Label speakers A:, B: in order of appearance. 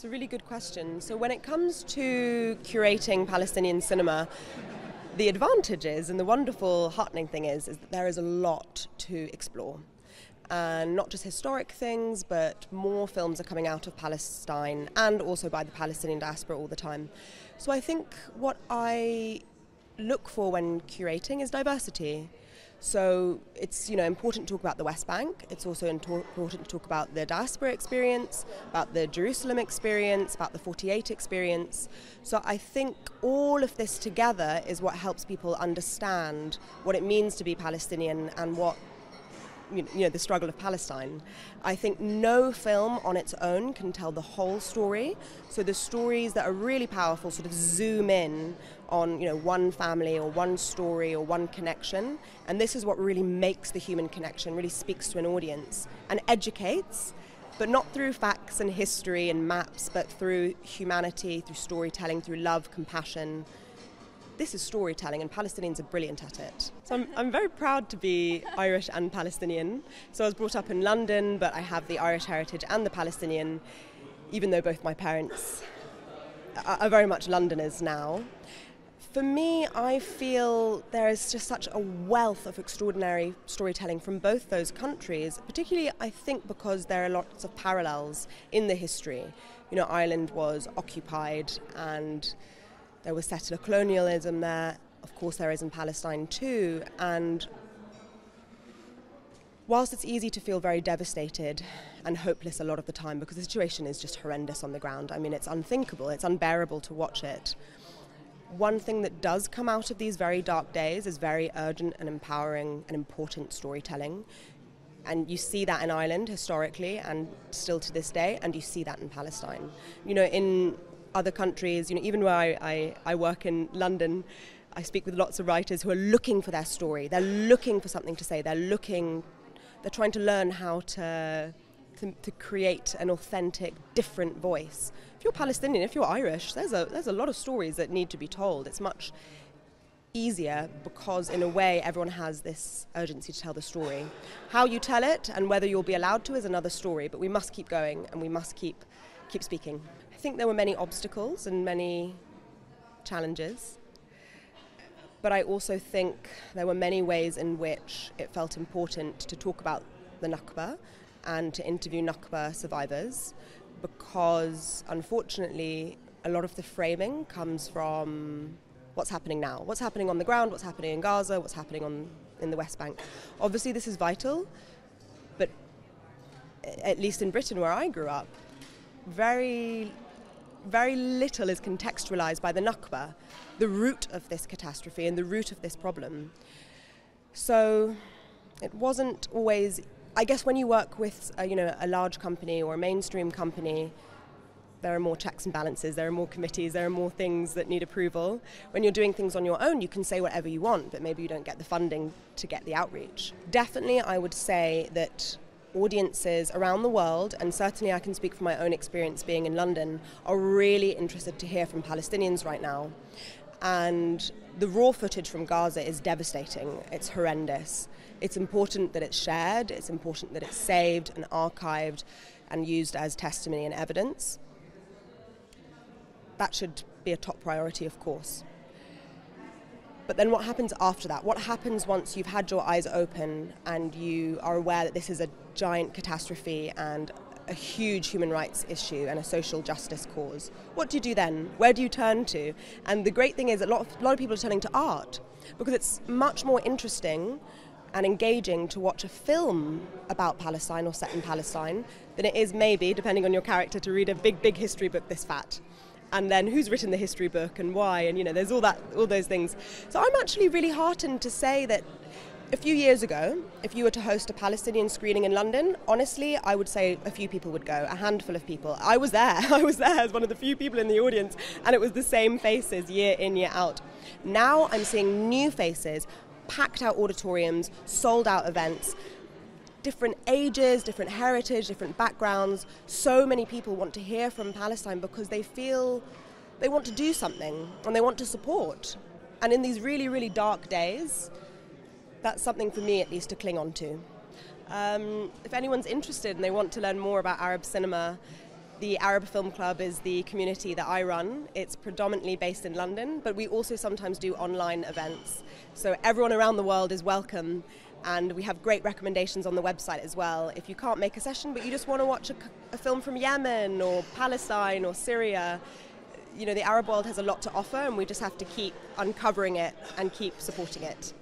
A: It's a really good question. So when it comes to curating Palestinian cinema, the advantages and the wonderful, heartening thing is that there is a lot to explore. And not just historic things, but more films are coming out of Palestine and also by the Palestinian diaspora all the time. So I think what I look for when curating is diversity. So it's important to talk about the West Bank. It's also important to talk about the diaspora experience, about the Jerusalem experience, about the 48 experience. So I think all of this together is what helps people understand what it means to be Palestinian and what the struggle of Palestine. I think no film on its own can tell the whole story. So the stories that are really powerful sort of zoom in on one family or one story or one connection, and this is what really makes the human connection, really speaks to an audience and educates, but not through facts and history and maps, but through humanity, through storytelling, through love, compassion. This is storytelling, and Palestinians are brilliant at it. So I'm very proud to be Irish and Palestinian. So I was brought up in London, but I have the Irish heritage and the Palestinian, even though both my parents are very much Londoners now. For me, I feel there is just such a wealth of extraordinary storytelling from both those countries, particularly I think because there are lots of parallels in the history. Ireland was occupied and there was settler colonialism there. Of course, there is in Palestine too. And whilst it's easy to feel very devastated and hopeless a lot of the time because the situation is just horrendous on the ground, I mean, it's unthinkable, it's unbearable to watch it. One thing that does come out of these very dark days is very urgent and empowering and important storytelling. And you see that in Ireland historically and still to this day, and you see that in Palestine. In other countries, even where I work in London, I speak with lots of writers who are looking for their story. They're looking for something to say. They're trying to learn how to create an authentic, different voice. If you're Palestinian, if you're Irish, there's a lot of stories that need to be told. It's much easier because, in a way, everyone has this urgency to tell the story. How you tell it and whether you'll be allowed to is another story, but we must keep going and we must keep speaking. I think there were many obstacles and many challenges, but I also think there were many ways in which it felt important to talk about the Nakba and to interview Nakba survivors, because unfortunately a lot of the framing comes from what's happening now, what's happening on the ground, what's happening in Gaza, what's happening in the West Bank. Obviously this is vital, but at least in Britain where I grew up, very little is contextualized by the Nakba, the root of this catastrophe and the root of this problem. So it wasn't always, I guess when you work with a large company or a mainstream company, there are more checks and balances, there are more committees, there are more things that need approval. When you're doing things on your own, you can say whatever you want, but maybe you don't get the funding to get the outreach. Definitely, I would say that audiences around the world, and certainly I can speak from my own experience being in London, are really interested to hear from Palestinians right now. And the raw footage from Gaza is devastating. It's horrendous. It's important that it's shared. It's important that it's saved and archived and used as testimony and evidence. That should be a top priority, of course. But then what happens after that? What happens once you've had your eyes open and you are aware that this is a giant catastrophe and a huge human rights issue and a social justice cause? What do you do then? Where do you turn to? And the great thing is a lot of people are turning to art, because it's much more interesting and engaging to watch a film about Palestine or set in Palestine than it is, maybe, depending on your character, to read a big history book this fat. And then who's written the history book and why, and there's all those things. So I'm actually really heartened to say that a few years ago, if you were to host a Palestinian screening in London, honestly, I would say a few people would go, a handful of people. I was there as one of the few people in the audience, and it was the same faces year in, year out. Now I'm seeing new faces, packed out auditoriums, sold out events, different ages, different heritage, different backgrounds. So many people want to hear from Palestine because they feel they want to do something and they want to support. And in these really, really dark days, that's something for me at least to cling on to. If anyone's interested and they want to learn more about Arab cinema, The Arab Film Club is the community that I run. It's predominantly based in London, but we also sometimes do online events. So everyone around the world is welcome, and we have great recommendations on the website as well. If you can't make a session, but you just want to watch a film from Yemen or Palestine or Syria, you know, the Arab world has a lot to offer, and we just have to keep uncovering it and keep supporting it.